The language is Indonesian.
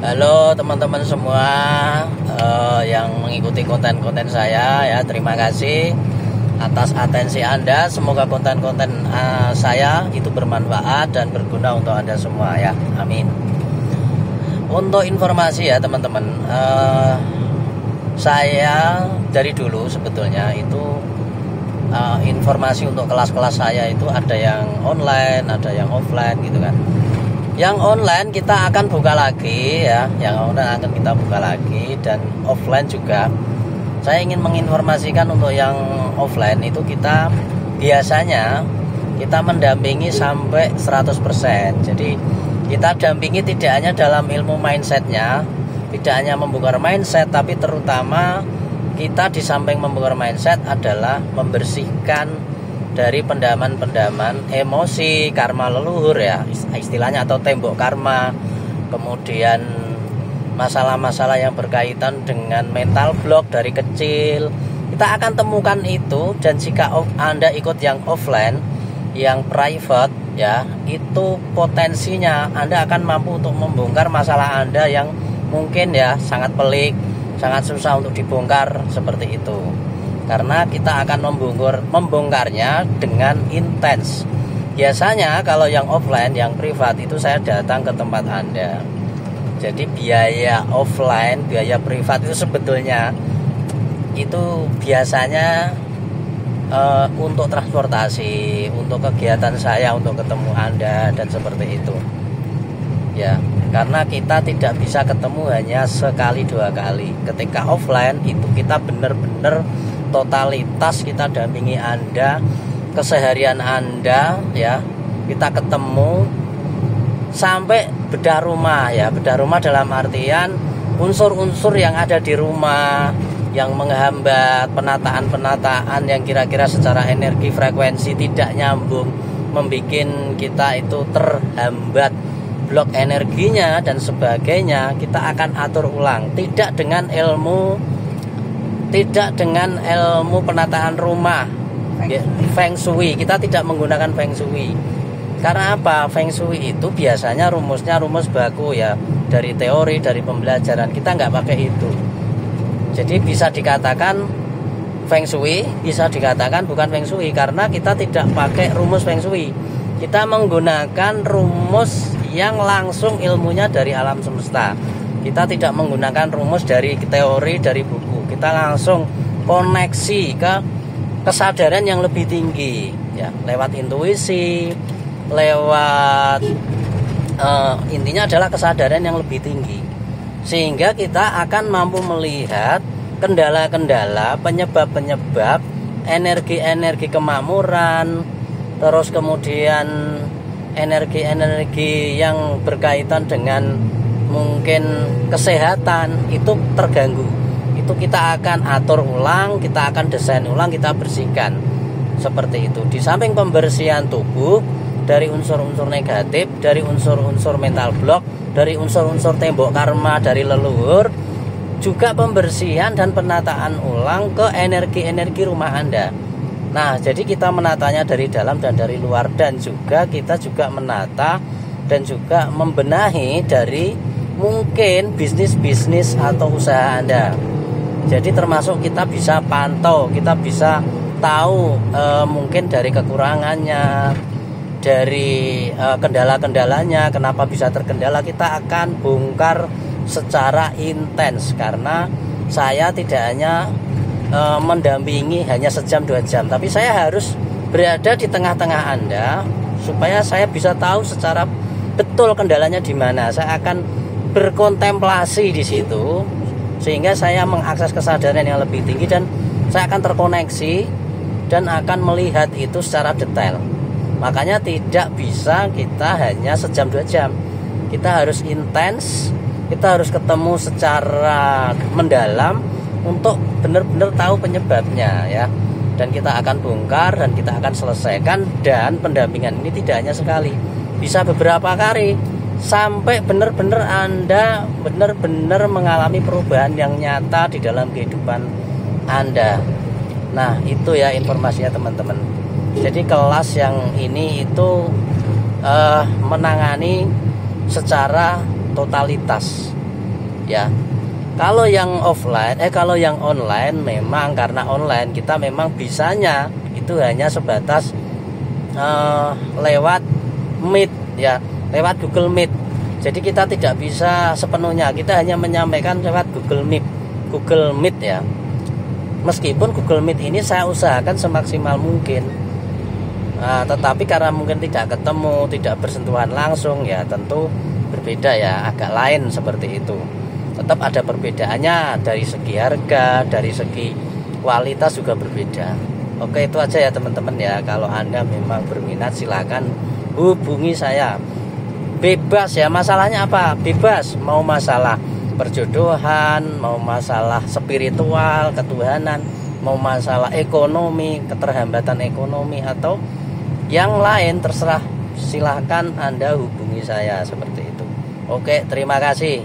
Halo teman-teman semua yang mengikuti konten-konten saya ya, terima kasih atas atensi Anda. Semoga konten-konten saya itu bermanfaat dan berguna untuk Anda semua ya, amin. Untuk informasi ya teman-teman, saya dari dulu sebetulnya itu informasi untuk kelas-kelas saya itu ada yang online, ada yang offline gitu kan. Yang online kita akan buka lagi ya, yang online akan kita buka lagi, dan offline juga. Saya ingin menginformasikan untuk yang offline itu kita biasanya kita mendampingi sampai 100%. Jadi kita dampingi tidak hanya dalam ilmu mindsetnya, tidak hanya membongkar mindset, tapi terutama kita di samping membongkar mindset adalah membersihkan dari pendaman-pendaman emosi, karma leluhur ya istilahnya, atau tembok karma. Kemudian masalah-masalah yang berkaitan dengan mental block dari kecil, kita akan temukan itu. Dan jika Anda ikut yang offline, yang private ya, itu potensinya Anda akan mampu untuk membongkar masalah Anda yang mungkin ya sangat pelik, sangat susah untuk dibongkar seperti itu. Karena kita akan membongkarnya dengan intens. Biasanya kalau yang offline, yang privat itu saya datang ke tempat Anda. Jadi biaya offline, biaya privat itu sebetulnya itu biasanya untuk transportasi, untuk kegiatan saya, untuk ketemu Anda dan seperti itu. Ya, karena kita tidak bisa ketemu hanya sekali dua kali. Ketika offline itu kita benar-benar totalitas kita dampingi Anda, keseharian Anda ya, kita ketemu sampai bedah rumah ya. Bedah rumah dalam artian unsur-unsur yang ada di rumah yang menghambat, penataan-penataan yang kira-kira secara energi frekuensi tidak nyambung, membuat kita itu terhambat, blok energinya dan sebagainya. Kita akan atur ulang, tidak dengan ilmu penataan rumah, Feng Shui. Kita tidak menggunakan Feng Shui. Karena apa? Feng Shui itu biasanya rumusnya rumus baku ya, dari teori, dari pembelajaran. Kita nggak pakai itu. Jadi bisa dikatakan Feng Shui, bisa dikatakan bukan Feng Shui, karena kita tidak pakai rumus Feng Shui. Kita menggunakan rumus yang langsung ilmunya dari alam semesta. Kita tidak menggunakan rumus dari teori, dari buku. Kita langsung koneksi ke kesadaran yang lebih tinggi ya, lewat intuisi, lewat intinya adalah kesadaran yang lebih tinggi, sehingga kita akan mampu melihat kendala-kendala, penyebab-penyebab, energi-energi kemakmuran, terus kemudian energi-energi yang berkaitan dengan mungkin kesehatan itu terganggu. Itu kita akan atur ulang, kita akan desain ulang, kita bersihkan seperti itu. Di samping pembersihan tubuh dari unsur-unsur negatif, dari unsur-unsur mental block, dari unsur-unsur tembok karma dari leluhur, juga pembersihan dan penataan ulang ke energi-energi rumah Anda. Nah, jadi kita menatanya dari dalam dan dari luar, dan juga kita juga menata dan juga membenahi dari mungkin bisnis-bisnis atau usaha Anda. Jadi termasuk kita bisa pantau, kita bisa tahu mungkin dari kekurangannya, dari kendala-kendalanya, kenapa bisa terkendala. Kita akan bongkar secara intens, karena saya tidak hanya mendampingi hanya sejam 2 jam, tapi saya harus berada di tengah-tengah Anda supaya saya bisa tahu secara betul kendalanya di mana. Saya akan berkontemplasi di situ, sehingga saya mengakses kesadaran yang lebih tinggi, dan saya akan terkoneksi dan akan melihat itu secara detail. Makanya tidak bisa kita hanya sejam 2 jam. Kita harus intens, kita harus ketemu secara mendalam untuk benar-benar tahu penyebabnya ya. Dan kita akan bongkar dan kita akan selesaikan. Dan pendampingan ini tidak hanya sekali, bisa beberapa kali, sampai benar-benar Anda benar-benar mengalami perubahan yang nyata di dalam kehidupan Anda. Nah, itu ya informasinya teman-teman. Jadi kelas yang ini itu menangani secara totalitas ya. Kalau yang offline, kalau yang online memang karena online kita memang bisanya itu hanya sebatas lewat Meet ya, lewat Google Meet. Jadi kita tidak bisa sepenuhnya, kita hanya menyampaikan lewat Google Meet ya. Meskipun Google Meet ini saya usahakan semaksimal mungkin, tetapi karena mungkin tidak ketemu, tidak bersentuhan langsung ya, tentu berbeda ya, agak lain seperti itu. Tetap ada perbedaannya dari segi harga, dari segi kualitas juga berbeda. Oke, itu aja ya teman-teman ya. Kalau Anda memang berminat silakan hubungi saya. Bebas ya, masalahnya apa? Bebas, mau masalah perjodohan, mau masalah spiritual, ketuhanan, mau masalah ekonomi, keterhambatan ekonomi, atau yang lain terserah, silahkan Anda hubungi saya seperti itu. Oke, terima kasih.